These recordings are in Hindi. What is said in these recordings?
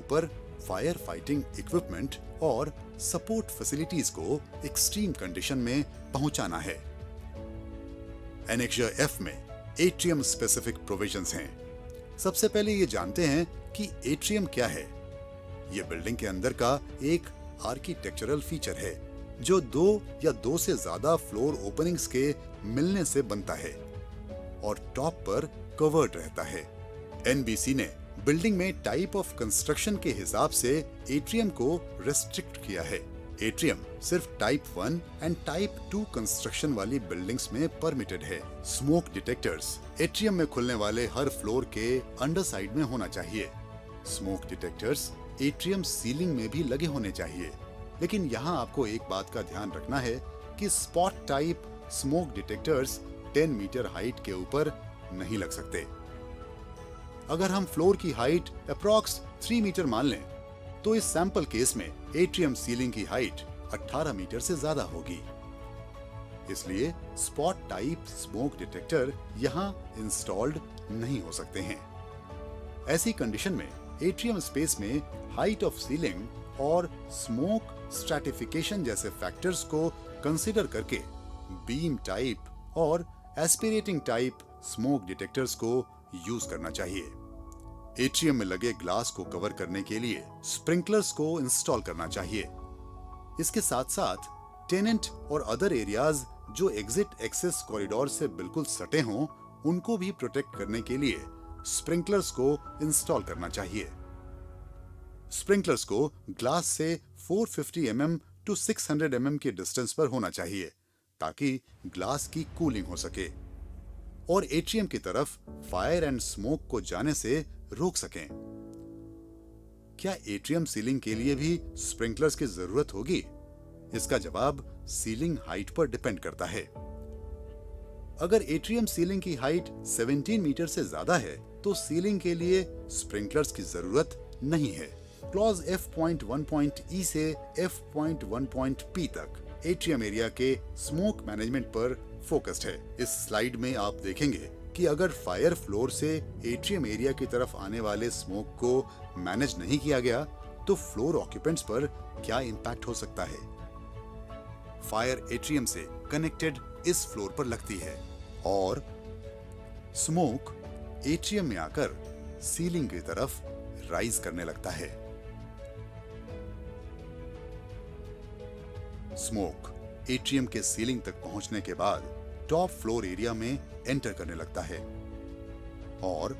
ऊपर फायर फाइटिंग इक्विपमेंट और सपोर्ट फैसिलिटीज को एक्सट्रीम कंडीशन में पहुंचाना है। एनेक्जर एफ में एट्रियम स्पेसिफिक प्रोविजंस हैं। सबसे पहले ये जानते हैं कि एट्रियम क्या है। ये बिल्डिंग के अंदर का एक आर्किटेक्चरल फीचर है जो 2 या 2 से ज्यादा फ्लोर ओपनिंग्स के मिलने से बनता है और टॉप पर कवर्ड रहता है। एनबीसी ने बिल्डिंग में टाइप ऑफ कंस्ट्रक्शन के हिसाब से एट्रियम को रेस्ट्रिक्ट किया है। एट्रियम सिर्फ टाइप 1 एंड टाइप 2 कंस्ट्रक्शन वाली बिल्डिंग्स में परमिटेड है। स्मोक डिटेक्टर्स एट्रियम में खुलने वाले हर फ्लोर के अंडर साइड में होना चाहिए। स्मोक डिटेक्टर्स एट्रियम सीलिंग में भी लगे होने चाहिए, लेकिन यहाँ आपको एक बात का ध्यान रखना है कि spot type smoke detectors 10 metre height के ऊपर नहीं लग सकते। अगर हम फ्लोर की हाइट अप्रॉक्स 3 मीटर मान लें, तो इस सैंपल केस में एट्रियम सीलिंग की हाइट 18 मीटर से ज्यादा होगी। इसलिए स्पॉट टाइप स्मोक डिटेक्टर यहाँ इंस्टॉल्ड नहीं हो सकते हैं। ऐसी कंडीशन में एट्रियम स्पेस में हाइट ऑफ सीलिंग और स्मोक स्ट्रैटिफिकेशन जैसे फैक्टर्स को कंसीडर करके बीम टाइप और एस्पिरेटिंग टाइप स्मोक डिटेक्टर्स को यूज करना चाहिए। एट्रियम में लगे ग्लास को कवर करने के लिए स्प्रिंकलर्स को इंस्टॉल करना चाहिए। इसके साथ साथ टेनेंट और अदर एरियाज जो एग्जिट एक्सेस कॉरिडोर से बिल्कुल सटे हों, उनको भी प्रोटेक्ट करने के लिए स्प्रिंकलर्स को इंस्टॉल करना चाहिए। स्प्रिंकलर्स को ग्लास से 450 mm टू 600 mm के डिस्टेंस पर होना चाहिए ताकि ग्लास की कूलिंग हो सके और एट्रियम की तरफ फायर एंड स्मोक को जाने से रोक सकें। क्या एट्रियम सीलिंग के लिए भी स्प्रिंकलर्स की जरूरत होगी? इसका जवाब सीलिंग हाइट पर डिपेंड करता है। अगर एट्रियम सीलिंग की हाइट 17 मीटर से ज्यादा है तो सीलिंग के लिए स्प्रिंकलर्स की जरूरत नहीं है। क्लॉज F.1.E से F.1.P तक एट्रियम एरिया के स्मोक मैनेजमेंट पर फोकस्ड है। इस स्लाइड में आप देखेंगे कि अगर फायर फ्लोर से एट्रियम एरिया की तरफ आने वाले स्मोक को मैनेज नहीं किया गया तो फ्लोर ऑक्यूपेंट्स पर क्या इंपैक्ट हो सकता है। फायर एट्रियम से कनेक्टेड इस फ्लोर पर लगती है और स्मोक एट्रियम में आकर सीलिंग की तरफ राइज करने लगता है। स्मोक एट्रियम के सीलिंग तक पहुंचने के बाद टॉप फ्लोर एरिया में एंटर करने लगता है और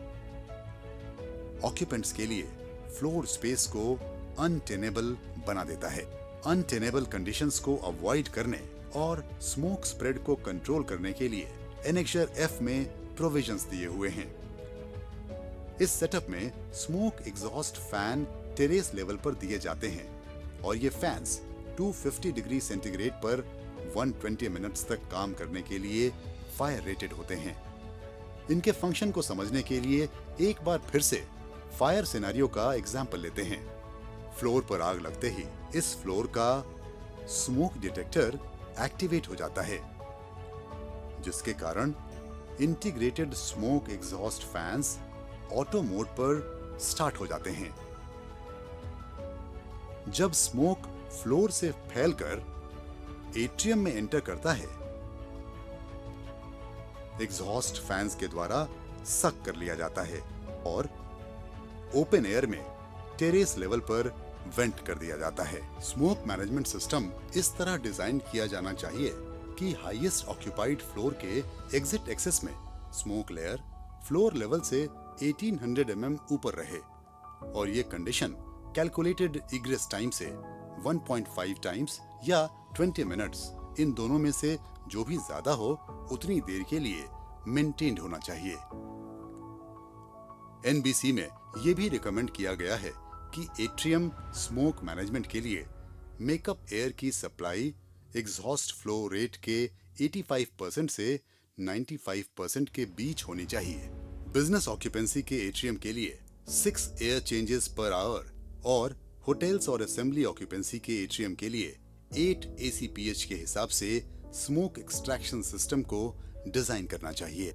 ऑक्यूपेंट्स के लिए फ्लोर स्पेस को अनटेनेबल बना देता है। अनटेनेबल कंडीशंस को अवॉइड करने और स्मोक स्प्रेड को कंट्रोल करने के लिए एनेक्जर एफ में प्रोविजंस दिए हुए हैं। इस सेटअप में smoke exhaust fan terrace level पर दिए जाते हैं और ये फैंस 250 डिग्री सेंटीग्रेड पर 120 मिनट्स तक काम करने के लिए फायर रेटेड होते हैं। इनके फंक्शन को समझने के लिए एक बार फिर से फायर सिनेरियो का एग्जाम्पल लेते हैं। फ्लोर पर आग लगते ही इस फ्लोर का स्मोक डिटेक्टर एक्टिवेट हो जाता है, जिसके कारण integrated smoke exhaust fans auto mode पर स्टार्ट हो जाते हैं। जब स्मोक फ्लोर से फैलकर एट्रियम में एंटर करता है, एग्जॉस्ट फैंस के द्वारा सक कर लिया जाता है और ओपन एयर में टेरेस लेवल पर वेंट कर दिया जाता है। स्मोक मैनेजमेंट सिस्टम इस तरह डिजाइन किया जाना चाहिए कि हाईएस्ट ऑक्यूपाइड फ्लोर के एग्जिट एक्सेस में स्मोक लेयर फ्लोर लेवल से 1800 mm ऊपर रहे और ये कंडीशन कैलकुलेटेड इग्रेस टाइम से 1.5 टाइम्स या 20 मिनट्स, इन दोनों में से जो भी ज्यादा हो उतनी देर के लिए मेंटेन्ड होना चाहिए। एनबीसी में यह भी रिकमेंड किया गया है कि एट्रियम स्मोक मैनेजमेंट के लिए मेकअप एयर की सप्लाई एग्जॉस्ट फ्लो रेट के 85% से 95% के बीच होनी चाहिए। बिजनेस ऑक्यूपेंसी के एट्रियम के लिए 6 एयर चेंजेस पर आवर और होटल्स और असेंबली ऑक्यूपेंसी के एट्रियम के लिए 8 ACPH के हिसाब से स्मोक एक्सट्रैक्शन सिस्टम को डिजाइन करना चाहिए।